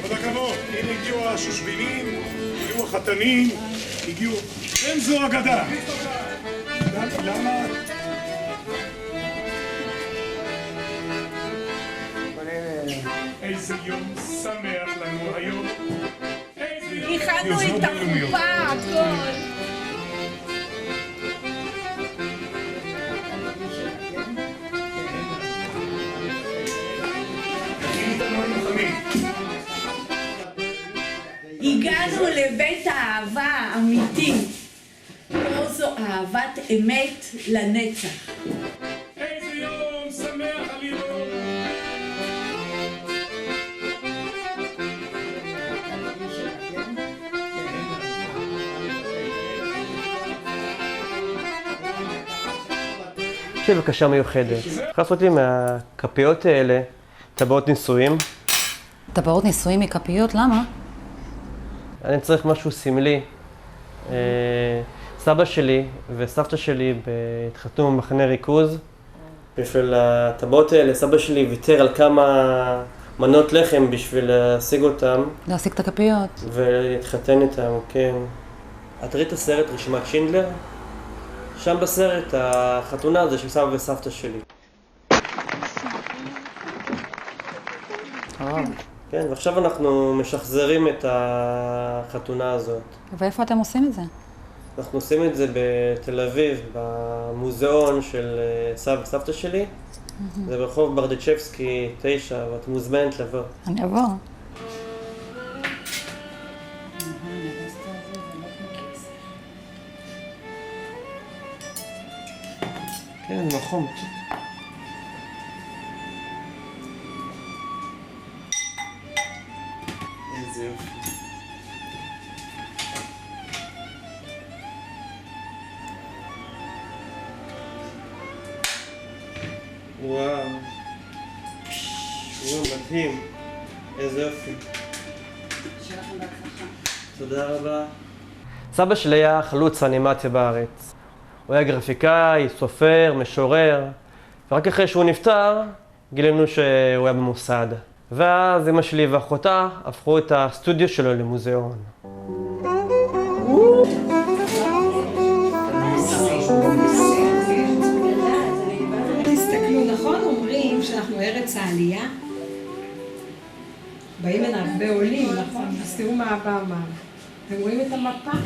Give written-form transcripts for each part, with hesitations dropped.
כל הכבוד, הנה הגיעו השושבינים, הגיעו החתנים, הגיעו... אין זו אגדה! למה? איזה יום שמח לנו היום. הכנו את החופה, הכל. הגענו לבית האהבה האמיתי. פה זו אהבת אמת לנצח. איזה יום שמח עלינו. יש לי בקשה מיוחדת. צריך לעשות לי מהכפיות האלה טבעות נישואים. טבעות נישואים מכפיות? למה? אני צריך משהו סמלי. סבא שלי וסבתא שלי התחתנו במחנה ריכוז. בשביל הטבעות האלה סבא שלי ויתר על כמה מנות לחם בשביל להשיג אותם. להשיג את הכפיות. ולהתחתן איתם, כן. את ראית הסרט רשימת שינדלר? שם בסרט החתונה זה של סבא וסבתא שלי. כן, ועכשיו אנחנו משחזרים את החתונה הזאת. ואיפה אתם עושים את זה? אנחנו עושים את זה בתל אביב, במוזיאון של סבא וסבתא שלי. זה ברחוב ברדיצ'בסקי 9, ואת מוזמנת לבוא. אני אבוא. כן, נכון. איזה יופי. וואו. וואו, מדהים. איזה יופי. תודה רבה. סבא שלי היה חלוץ אנימציה בארץ. הוא היה גרפיקאי, סופר, משורר, ורק אחרי שהוא נפטר, גילינו שהוא היה במוסד. ואז אמא שלי ואחותה הפכו את הסטודיו שלו למוזיאון. תסתכלו, נכון אומרים שאנחנו ארץ העלייה? באים הנה הרבה עולים, נכון? אז תראו מה אבא אמר. אתם רואים את המפה?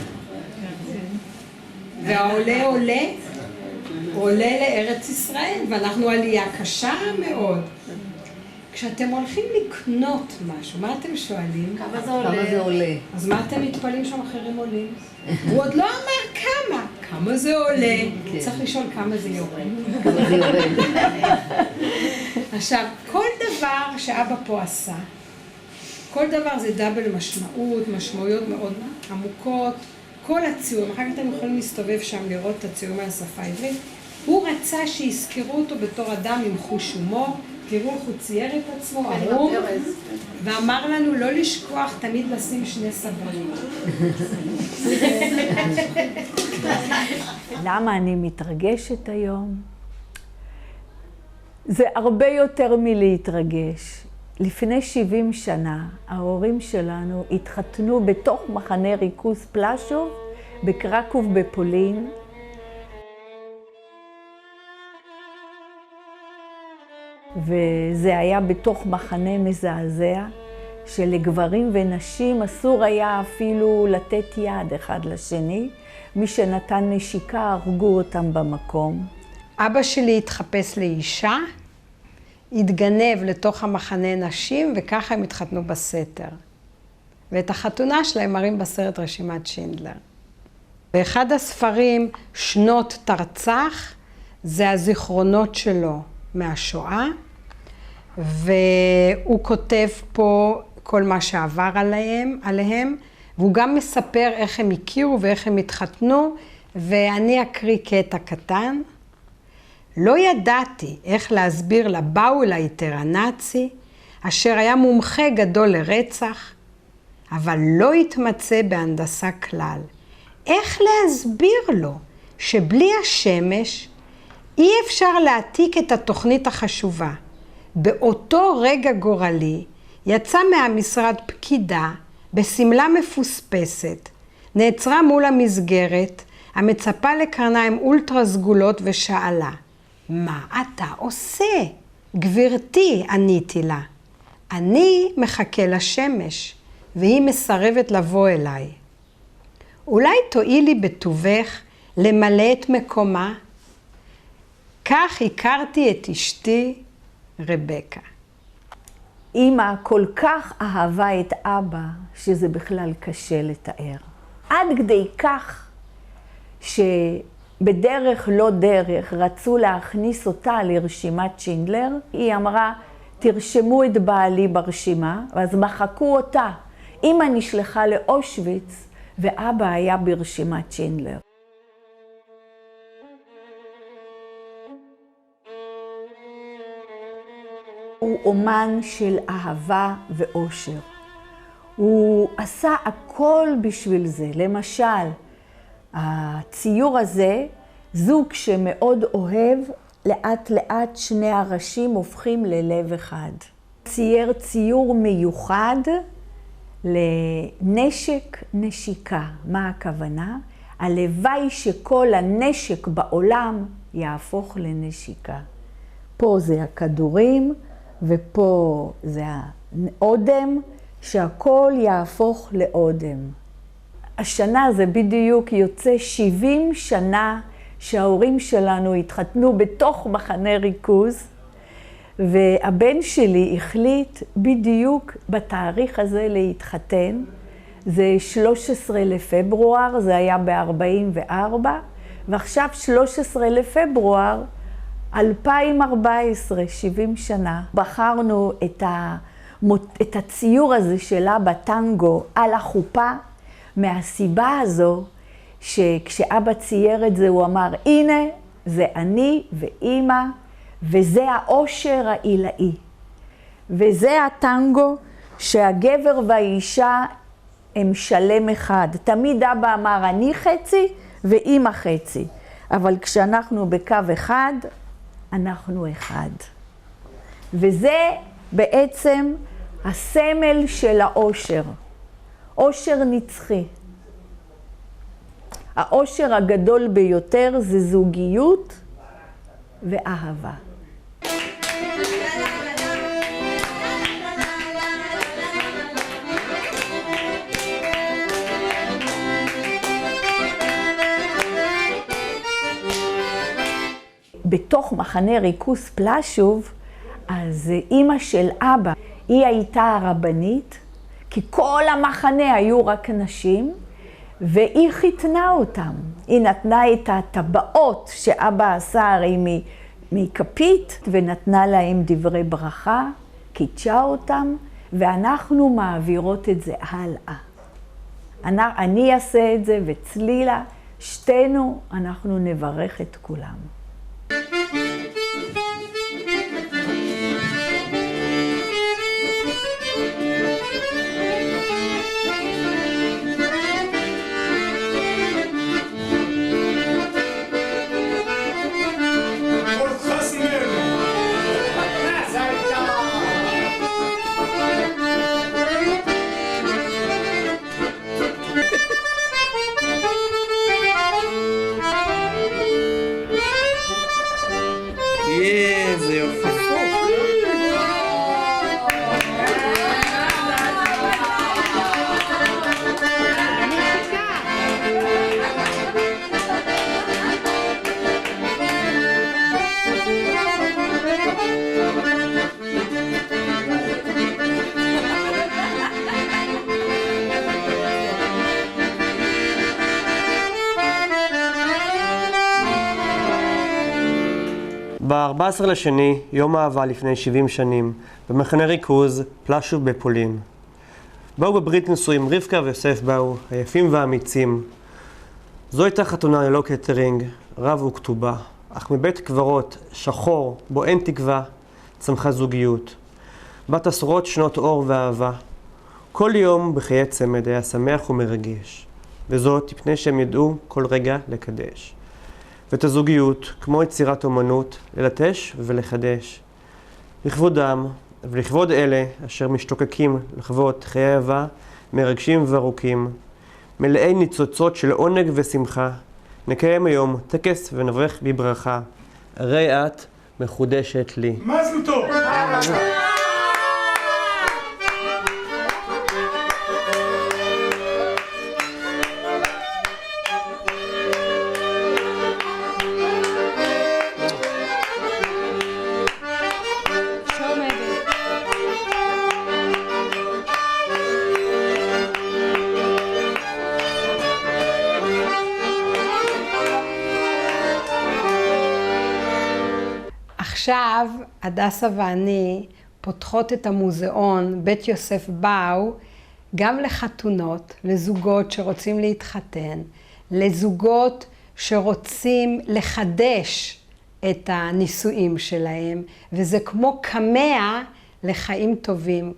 והעולה עולה לארץ ישראל, ואנחנו עלייה קשה מאוד. כשאתם הולכים לקנות משהו, מה אתם שואלים? כמה זה עולה? אז מה אתם מתפעלים שאחרים עולים? הוא עוד לא אמר כמה. כמה זה עולה? צריך לשאול כמה זה יורד. עכשיו, כל דבר שאבא פה עשה, כל דבר זה דאבל משמעות, משמעויות מאוד עמוקות. כל הציורים, אחר כך אתם יכולים להסתובב שם לראות את הציורים על השפה העברית. הוא רצה שיזכרו אותו בתור אדם עם חוש הומור. תראו איך הוא צייר את עצמו, ערום, ואמר לנו לא לשכוח תמיד לשים שני סבונים. למה אני מתרגשת היום? זה הרבה יותר מלהתרגש. לפני 70 שנה ההורים שלנו התחתנו בתוך מחנה ריכוז פלשוב בקרקוב בפולין. וזה היה בתוך מחנה מזעזע, שלגברים ונשים אסור היה אפילו לתת יד אחד לשני. מי שנתן נשיקה הרגו אותם במקום. אבא שלי התחפש לאישה, התגנב לתוך המחנה נשים, וככה הם התחתנו בסתר. ואת החתונה שלהם מראים בסרט רשימת שינדלר. באחד הספרים, שנות תרצח, זה הזיכרונות שלו מהשואה, והוא כותב פה כל מה שעבר עליהם, והוא גם מספר איך הם הכירו ואיך הם התחתנו, ואני אקריא קטע קטן. לא ידעתי איך להסביר לבאול היטר הנאצי, אשר היה מומחה גדול לרצח, אבל לא התמצא בהנדסה כלל. איך להסביר לו שבלי השמש אי אפשר להעתיק את התוכנית החשובה. באותו רגע גורלי יצא מהמשרד פקידה בסמלה מפוספסת, נעצרה מול המסגרת, המצפה לקרניים אולטרה סגולות ושאלה, מה אתה עושה? גברתי, עניתי לה. אני מחכה לשמש, והיא מסרבת לבוא אליי. אולי תואילי בטובך למלא את מקומה? כך הכרתי את אשתי רבקה. אמא כל כך אהבה את אבא, שזה בכלל קשה לתאר. עד כדי כך שבדרך לא דרך רצו להכניס אותה לרשימת שינדלר. היא אמרה, תרשמו את בעלי ברשימה, ואז מחקו אותה. אמא נשלחה לאושוויץ, ואבא היה ברשימת שינדלר. הוא אומן של אהבה ואושר. הוא עשה הכל בשביל זה. למשל, הציור הזה, זוג שמאוד אוהב, לאט לאט שני הראשים הופכים ללב אחד. צייר ציור מיוחד לנשק נשיקה. מה הכוונה? הלוואי שכל הנשק בעולם יהפוך לנשיקה. פה זה הכדורים, ופה זה האודם, שהכל יהפוך לאודם. השנה זה בדיוק יוצא 70 שנה שההורים שלנו התחתנו בתוך מחנה ריכוז, והבן שלי החליט בדיוק בתאריך הזה להתחתן. זה 13 לפברואר, זה היה ב-44, ועכשיו 13 לפברואר 2014, 70 שנה. בחרנו את הציור הזה שלה בטנגו על החופה, מהסיבה הזו שכשאבא צייר את זה הוא אמר, הנה זה אני ואימא, וזה האושר העילאי. וזה הטנגו שהגבר והאישה הם שלם אחד. תמיד אבא אמר, אני חצי ואימא חצי. אבל כשאנחנו בקו אחד, אנחנו אחד. וזה בעצם הסמל של האושר. אושר נצחי. האושר הגדול ביותר זה זוגיות ואהבה. בתוך מחנה ריכוז פלשוב, אז אימא של אבא, היא הייתה הרבנית, כי כל המחנה היו רק נשים, והיא חיתנה אותם. היא נתנה את הטבעות שאבא עשה הרי מכפית, ונתנה להם דברי ברכה, קידשה אותם, ואנחנו מעבירות את זה הלאה. אני אעשה את זה, וצלילה, שתינו, אנחנו נברך את כולם. איזה יופי. ב-14 לשני, יום אהבה לפני 70 שנים, במחנה ריכוז, פלשוב בפולין. באו בברית נישואים רבקה ויוסף באו, היפים והאמיצים. זו הייתה חתונה ללא קטרינג, רב וכתובה, אך מבית קברות, שחור, בו אין תקווה, צמחה זוגיות. בת עשרות שנות אור ואהבה. כל יום בחיי צמד היה שמח ומרגש, וזאת מפני שהם ידעו כל רגע לקדש. ואת הזוגיות, כמו יצירת אומנות, ללטש ולחדש. לכבודם ולכבוד אלה אשר משתוקקים לחוות חיי אהבה מרגשים וארוכים, מלאי ניצוצות של עונג ושמחה, נקיים היום טקס ונברך בברכה. הרי את מחודשת לי. מזל טוב! עכשיו הדסה ואני פותחות את המוזיאון בית יוסף באו גם לחתונות, לזוגות שרוצים להתחתן, לזוגות שרוצים לחדש את הנישואים שלהם, וזה כמו קמע לחיים טובים.